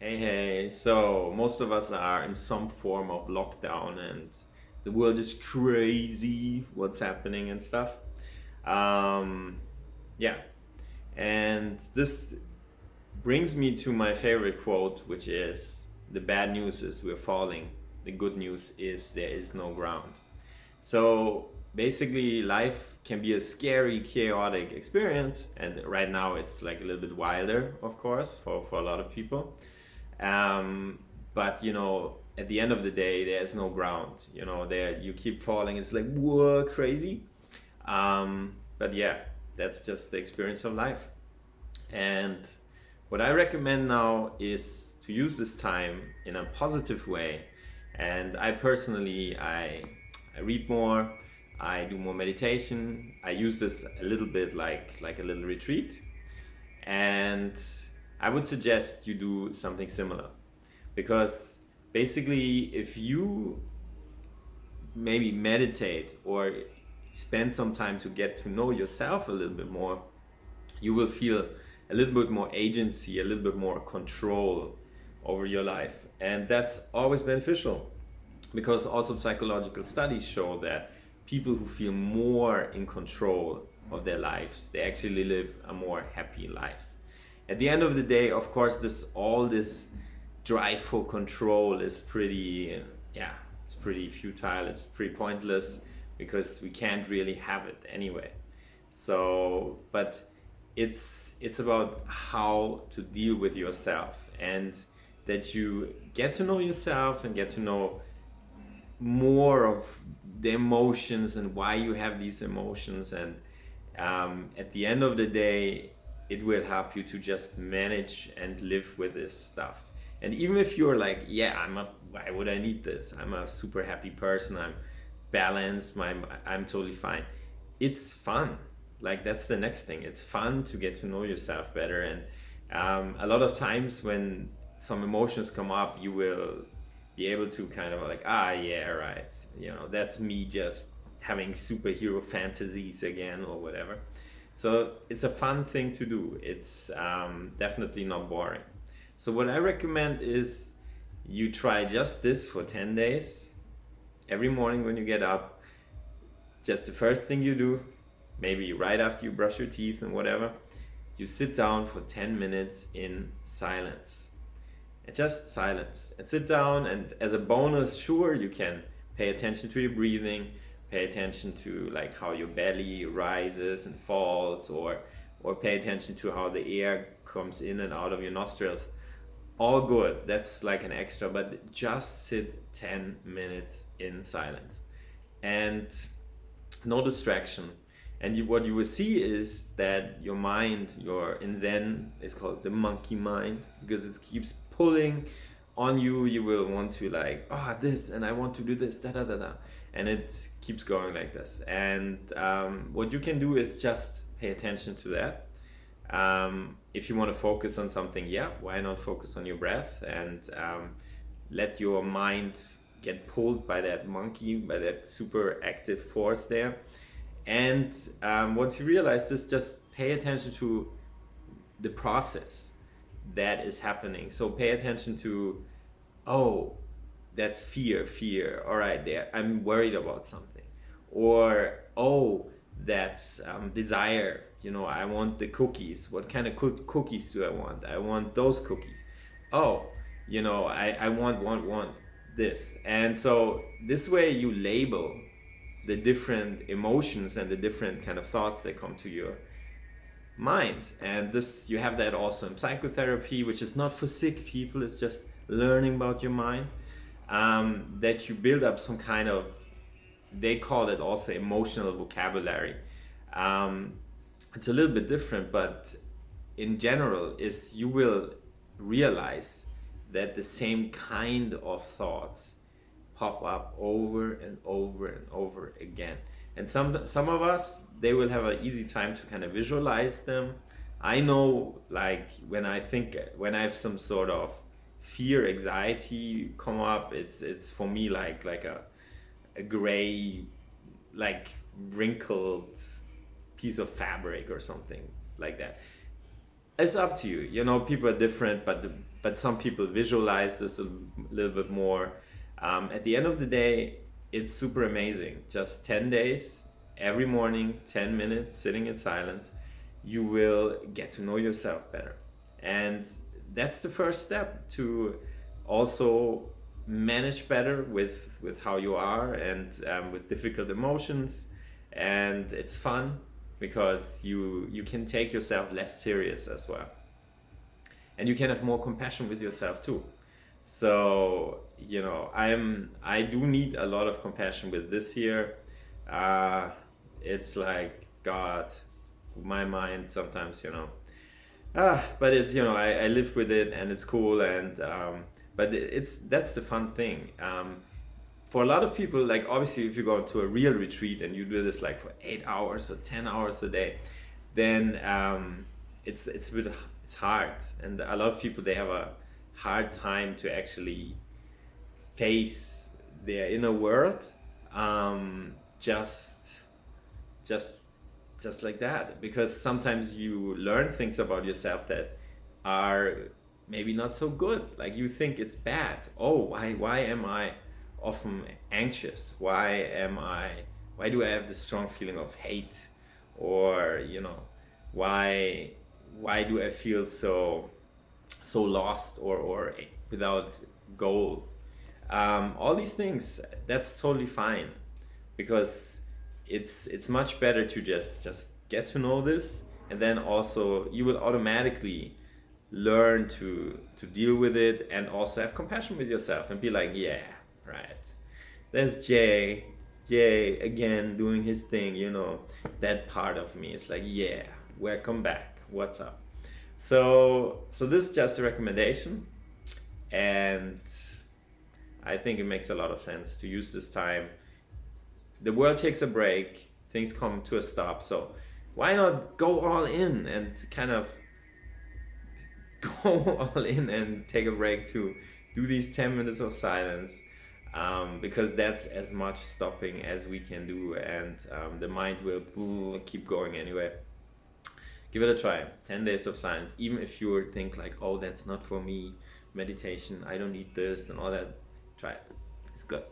Hey, so most of us are in some form of lockdown and the world is crazy, what's happening and stuff. Um, yeah, and this brings me to my favorite quote, which is the bad news is we're falling, the good news is there is no ground. So basically, life can be a scary, chaotic experience, and right now it's like a little bit wilder, of course, for a lot of people. Um, but at the end of the day, there's no ground. There you keep falling. It's like whoa, crazy. But yeah, that's just the experience of life. And what I recommend now is to use this time in a positive way. And I personally, I read more, I do more meditation. I use this a little bit like a little retreat. And I would suggest you do something similar because basically if you maybe meditate or spend some time to get to know yourself a little bit more, you will feel a little bit more agency, a little bit more control over your life. And that's always beneficial because also psychological studies show that people who feel more in control of their lives, they actually live a more happy life. At the end of the day, of course, this drive for control is pretty, yeah, it's pretty futile, it's pretty pointless because we can't really have it anyway. So but it's about how to deal with yourself, and that you get to know yourself and get to know more of the emotions and why you have these emotions. And at the end of the day, it will help you to just manage and live with this stuff. And even if you're like, yeah, why would I need this, I'm a super happy person, I'm balanced, I'm totally fine. It's fun. Like, that's the next thing. It's fun to get to know yourself better. And a lot of times when some emotions come up, you will be able to kind of like, yeah, right, that's me just having superhero fantasies again or whatever. So it's a fun thing to do. It's definitely not boring. So what I recommend is you try just this for 10 days. Every morning when you get up, just the first thing you do, maybe right after you brush your teeth and whatever, you sit down for 10 minutes in silence. And just silence. And sit down, and as a bonus, sure, you can pay attention to your breathing, pay attention to like how your belly rises and falls, or pay attention to how the air comes in and out of your nostrils. All good. That's like an extra, but just sit 10 minutes in silence. And no distraction. And what you will see is that your mind, your in Zen is called the monkey mind, because it keeps pulling on you. You will want to like, this, and I want to do this, da da da da, and it keeps going like this. And what you can do is just pay attention to that. If you want to focus on something, yeah, why not focus on your breath and let your mind get pulled by that monkey, by that super active force there. And once you realize this, just pay attention to the process that is happening. So pay attention to, oh, that's fear. All right, there, I'm worried about something. Or, oh, that's desire. I want the cookies. What kind of cookies do I want? I want those cookies. Oh, I want this. And so this way you label the different emotions and the different kind of thoughts that come to your mind. And this, you have that also in psychotherapy, which is not for sick people, it's just learning about your mind. That you build up some kind of, they call it also emotional vocabulary. um, it's a little bit different, but in general is you will realize that the same kind of thoughts pop up over and over and over again. And some of us, they will have an easy time to kind of visualize them. I know, like when I have some sort of fear, anxiety come up, it's for me like a gray, like wrinkled piece of fabric or something like that. It's up to you. People are different, but but some people visualize this a little bit more. At the end of the day, it's super amazing. Just 10 days, every morning, 10 minutes, sitting in silence, you will get to know yourself better. And that's the first step to also manage better with how you are, and with difficult emotions. And it's fun because you can take yourself less serious as well, and you can have more compassion with yourself too. So I do need a lot of compassion with this year. It's like, God, my mind sometimes, but it's, I live with it, and it's cool. And but that's the fun thing. For a lot of people, like, obviously, if you go to a real retreat and you do this like for 8 hours or 10 hours a day, then it's a bit, it's hard. And a lot of people, they have a hard time to actually face their inner world, just just just like that, because sometimes you learn things about yourself that are maybe not so good. Like, you think it's bad. Oh, why am I often anxious? Why do I have this strong feeling of hate? Or, why do I feel so lost, or without goal? All these things, that's totally fine, because it's much better to just get to know this, and then also you will automatically learn to deal with it, and also have compassion with yourself and be like, yeah, right, there's Jay again doing his thing. That part of me is like, yeah, welcome back, what's up? So this is just a recommendation, and I think it makes a lot of sense to use this time. The world takes a break, things come to a stop, so why not go all in and kind of go all in and take a break to do these 10 minutes of silence, because that's as much stopping as we can do, and the mind will keep going anyway. Give it a try. 10 days of silence. Even if you think like, oh, that's not for me, meditation, I don't need this and all that, try it. It's good.